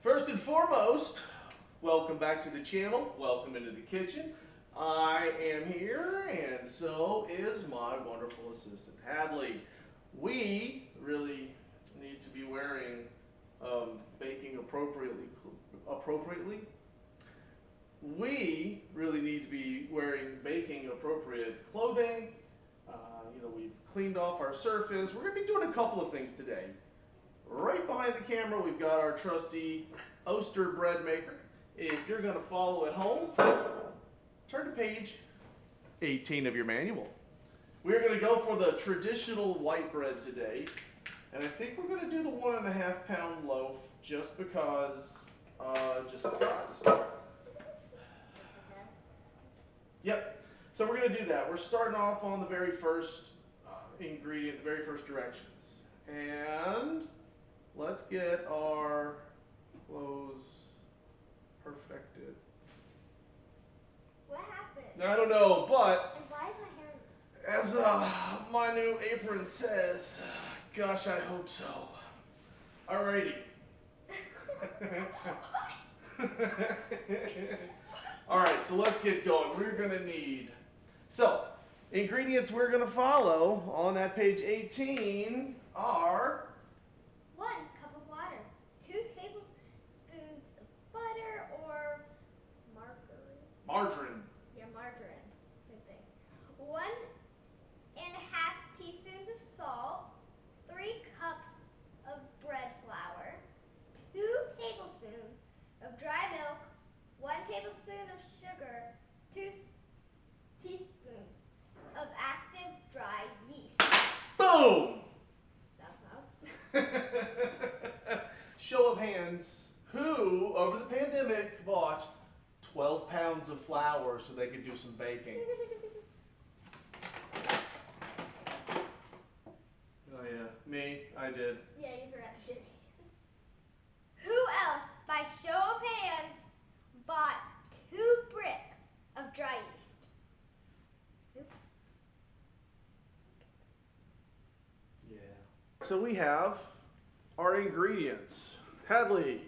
First and foremost, welcome back to the channel. Welcome into the kitchen. I am here, and so is my wonderful assistant, Hadley. We really need to be wearing baking appropriately. Appropriately, we really need to be wearing baking appropriate clothing. We've cleaned off our surface. We're going to be doing a couple of things today. Right behind the camera, we've got our trusty Oster bread maker. If you're going to follow at home, turn to page 18 of your manual. We're going to go for the traditional white bread today. And I think we're going to do the 1.5 pound loaf just because. Just because. Yep. So we're going to do that. We're starting off on the very first ingredient, the very first directions. And let's get our clothes perfected. What happened? I don't know, but And why is my hair? as my new apron says, gosh, I hope so. Alrighty. Alright, so let's get going. We're going to need, ingredients we're going to follow on that page 18 are 1 cup of water, 2 tablespoons of butter or margarine. margarine, Yeah, margarine. Same thing. 1.5 teaspoons of salt, 3 cups of bread flour, 2 tablespoons of dry milk, 1 tablespoon of sugar, 2 teaspoons of active dry yeast. boom! That's not. Show of hands, who over the pandemic bought 12 pounds of flour so they could do some baking? Oh yeah, me, I did. Yeah, you forgot to shake hands. Who else, by show of hands, bought 2 bricks of dry yeast? Who? Yeah. So we have our ingredients. Hadley,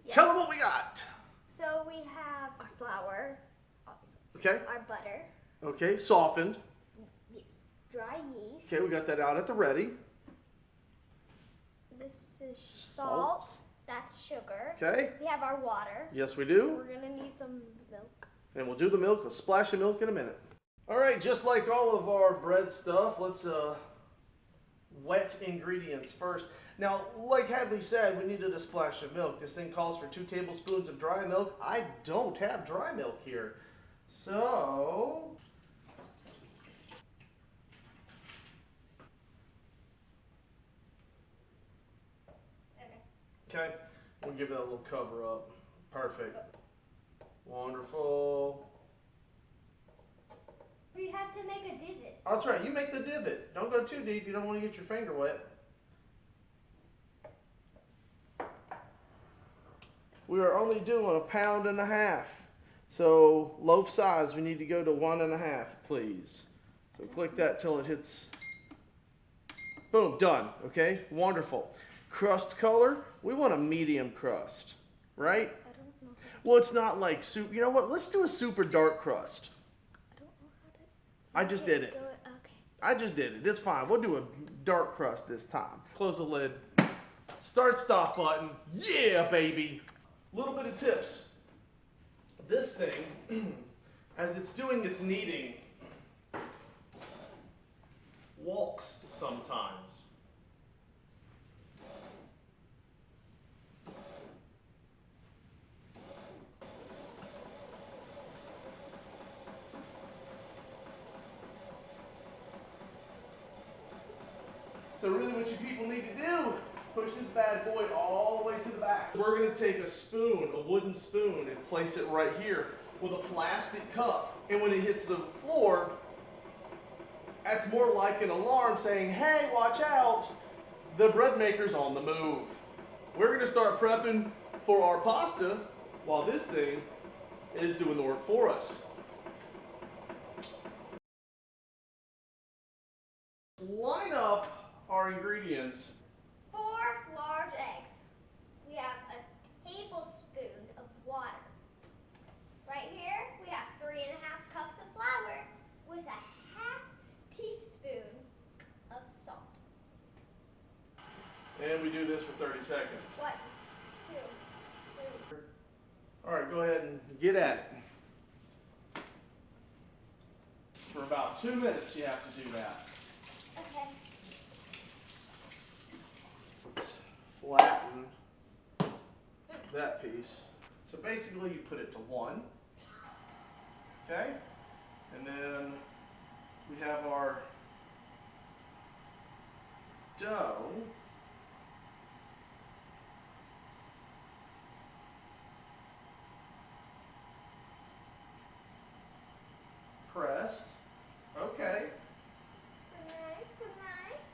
Yes. tell them what we got. So we have our flour, obviously. Okay. Our butter. Okay, softened. Yes. Dry yeast. Okay, we got that out at the ready. This is salt. That's sugar. Okay. We have our water. Yes, we do. We're gonna need some milk. And we'll do the milk, a splash of milk in a minute. All right, just like all of our bread stuff, let's wet ingredients first. Now, like Hadley said, we needed a splash of milk. This thing calls for 2 tablespoons of dry milk. I don't have dry milk here. So, okay, we'll give that a little cover up. Perfect. Wonderful. We have to make a divot. That's right, you make the divot. Don't go too deep. You don't want to get your finger wet. We are only doing 1.5 pounds. So loaf size, we need to go to 1.5, please. So click that till it hits. Boom, done. Okay, wonderful. Crust color, we want a medium crust, right? I don't know. Well, it's not like soup. You know what? Let's do a super dark crust. I don't know how to. I just did it. Okay. I just did it. It's fine. We'll do a dark crust this time. Close the lid. Start stop button. Yeah, baby. Little bit of tips. This thing, as it's doing its kneading, walks sometimes. So really what you people need to do is push this bad boy all the way to the back. We're going to take a spoon, a wooden spoon, and place it right here with a plastic cup. And when it hits the floor, that's more like an alarm saying, hey, watch out, the bread maker's on the move. We're going to start prepping for our pasta while this thing is doing the work for us. Line up our ingredients. 4 large eggs. We have a 30 seconds. 1, 2, 3. All right, go ahead and get at it. For about 2 minutes you have to do that. Okay. Let's flatten that piece. So basically you put it to 1. Okay? And then we have our dough. Pressed. Okay. Pretty nice.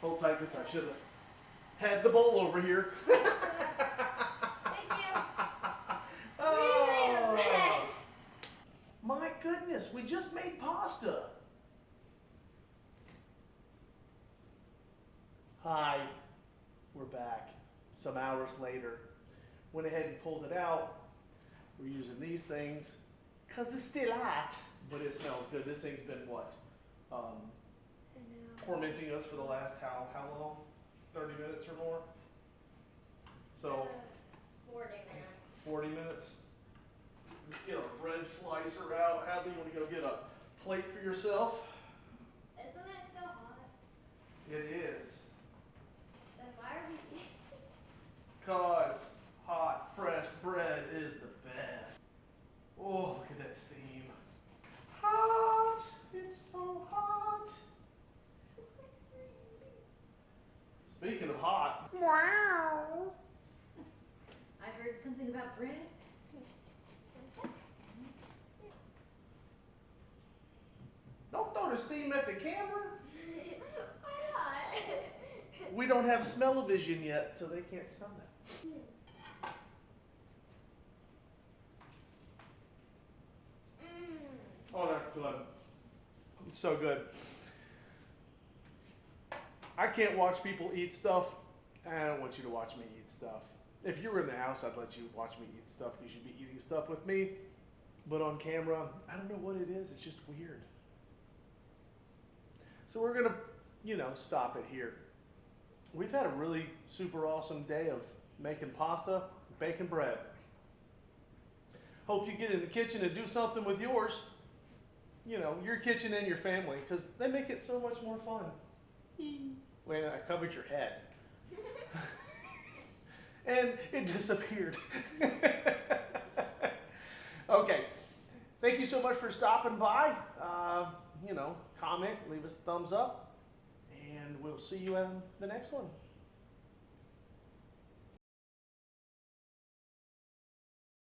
Hold tight, because I should have had the bowl over here. Thank you. Oh, my goodness, we just made pasta. Hi, we're back. Some hours later. Went ahead and pulled it out. We're using these things because it's still hot, but it smells good. This thing's been what? Tormenting us for the last how long? 30 minutes or more? So 40 minutes. 40 minutes. Let's get our bread slicer out. Hadley, you want to go get a plate for yourself? Isn't it still hot? It is. Then why are we Cause hot, fresh bread is the best. Oh, look at that steam. Hot! It's so hot. Speaking of hot. Wow. I heard something about bread. Don't throw the steam at the camera. Why not? We don't have smell-o-vision yet, so they can't smell that. Oh, that's good. It's so good. I can't watch people eat stuff. I don't want you to watch me eat stuff. If you were in the house, I'd let you watch me eat stuff. You should be eating stuff with me. But on camera, I don't know what it is. It's just weird. So we're going to, stop it here. We've had a really super awesome day of making pasta, baking bread. Hope you get in the kitchen and do something with yours. Your kitchen and your family, because they make it so much more fun. Wait, I covered your head. And it disappeared. Okay. Thank you so much for stopping by. Comment, leave us a thumbs up, and we'll see you in the next one.